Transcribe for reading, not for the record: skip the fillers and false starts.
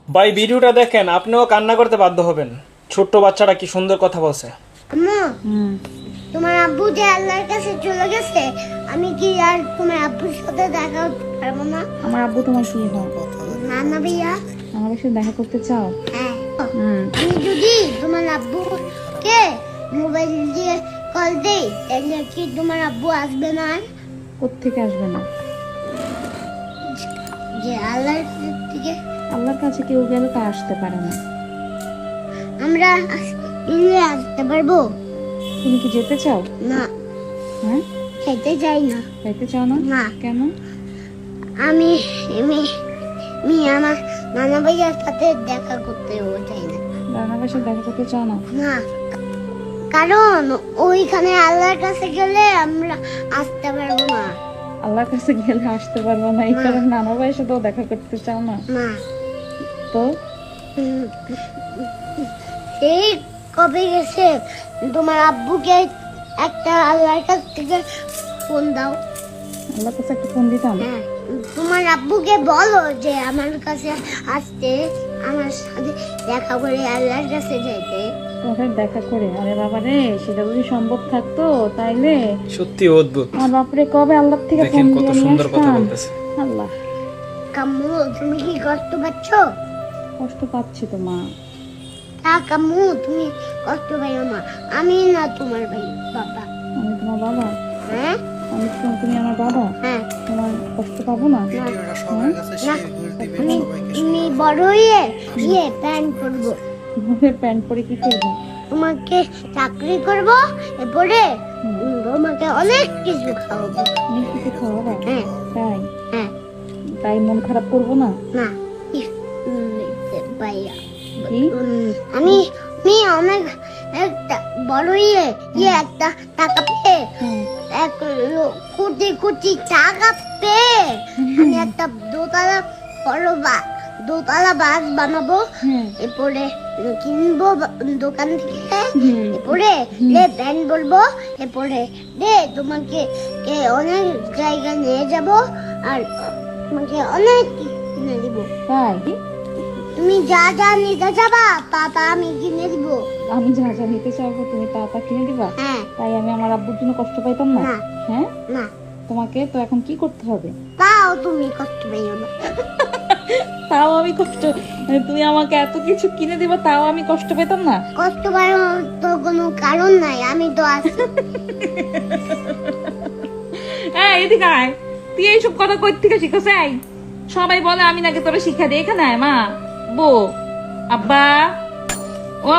ভাই ভিডিওটা দেখেন, আপনিও কান্না করতে বাধ্য হবেন। ছোট্ট বাচ্চাটা কি সুন্দর কথা বলছে। আম্মু, তোমার আব্বু যে আল্লাহর কাছে চলে গেছে, আমি কি আর তোমার আব্বুর সাথে দেখা করতে পারবো না? আমার আব্বু তোমার কি হয়? না না ভাইয়া। আমার সাথে দেখা করতে চাও? হ্যাঁ, আমি যদি তোমার আব্বুকে মোবাইল দিয়ে কল দেই, তাহলে কি তোমার আব্বু আসবে না? কোত্থেকে আসবে না? যে আল্লাহর থেকে আল্লাহর কাছে কেউ গেলে তা আসতে পারে না। আমরা মিলে আসতে পারবো? তুমি কি যেতে চাও? না, হ্যাঁ, খেতে চাই না। যাইতে চাও না? না। কেন? আমি আমি আমি আমার নানা ভাইয়ার সাথে দেখা করতেও চাই না। রান্নার সাথে দেখা করতে চাও না? না, কারণ ওইখানে আল্লাহর কাছে গেলে আমরা আসতে পারবো না। আল্লাহর কাছে গেলে আসতে পারবো না, এই না। কারণে নানা ভাইয়ের সাথেও দেখা করতে চাও না? না, তো উম, এই কবে গেছে, তোমার আব্বুকে একটা আল্লাহর কাছ থেকে ফোন দাও। আল্লাহর কাছে একটা ফোন দিতাম। হ্যাঁ, তোমার আব্বুকে বলো যে আমার কাছে আসতে, আমার সাথে দেখা করে আল্লাহর কাছে যেতে। তোমার দেখা করে? আরে বাবা রে, সেটা যদি সম্ভব থাকতো তাইলে সত্যি অদ্ভুত। আমার বাপরে কবে আল্লাহর থেকে দেখেন ফোন কত দিয়ে নিয়ে সুন্দর কথা আসতাম। বলতেছে। আল্লাহ, কাম্মু, তুমি কি কষ্ট পাচ্ছ? কষ্ট পাচ্ছি তো মা। না কাম্মু, তুমি কষ্ট পাইও না। আমি না তোমার ভাই বাবা। আমি তোমার বাবা? হ্যাঁ তুমি আমার বাবা? হ্যাঁ। তোমার কষ্ট পাবো না? না, হ্যাঁ? আমি আমি বড় হয়ে প্ল্যান করব। প্যান্ট পরে কি করবো? তোমাকে চাকরি করব, এরপরে তোমাকে অনেক কিছু খাওয়াবো। অনেক কিছু খাওয়াবা? হ্যাঁ তাই? হ্যাঁ। তাই মন খারাপ করবো না? না, ভাইয়া, কি? আমি আমি অনেক একটা বড় একটা টাকা পেয়ে, হ্যাঁ। এক কোটি কোটি টাকা পেয়ে আমি একটা দোতলা বাস বানাবো। হ্যাঁ। এরপরে কিনবো দোকান থেকে। হুম। এরপরে ব্যান্ড বলবো। এরপরে তোমাকে অনেক জায়গা নিয়ে যাব, আর তোমাকে অনেক কিনে দিব। তাই? তুমি যা যা নিতে যাবা তা আমি কিনে দিব। আমি যা যা নিতে চাইবো তুমি তা তা কিনে দিবা? হ্যাঁ। তাই আমি আমার আব্বুর জন্য কষ্ট পাইতাম না? না। হ্যাঁ। না, তোমাকে তো এখন কি করতে হবে? তাও তুমি কষ্ট পাইও না। তাও আমি কষ্ট, মানে তুমি আমাকে এত কিছু কিনে দিবা তাও আমি কষ্ট পেতাম না? কষ্ট পাওয়ার তো কোনো কারণ নাই, আমি তো আছি। এদিকে আয়, তুই এইসব কথা কই থেকে শিখছ? সবাই বলে আমি নাকি তোরা শিক্ষা দিই। এখানে আয় মা, বো, আব্বা, ও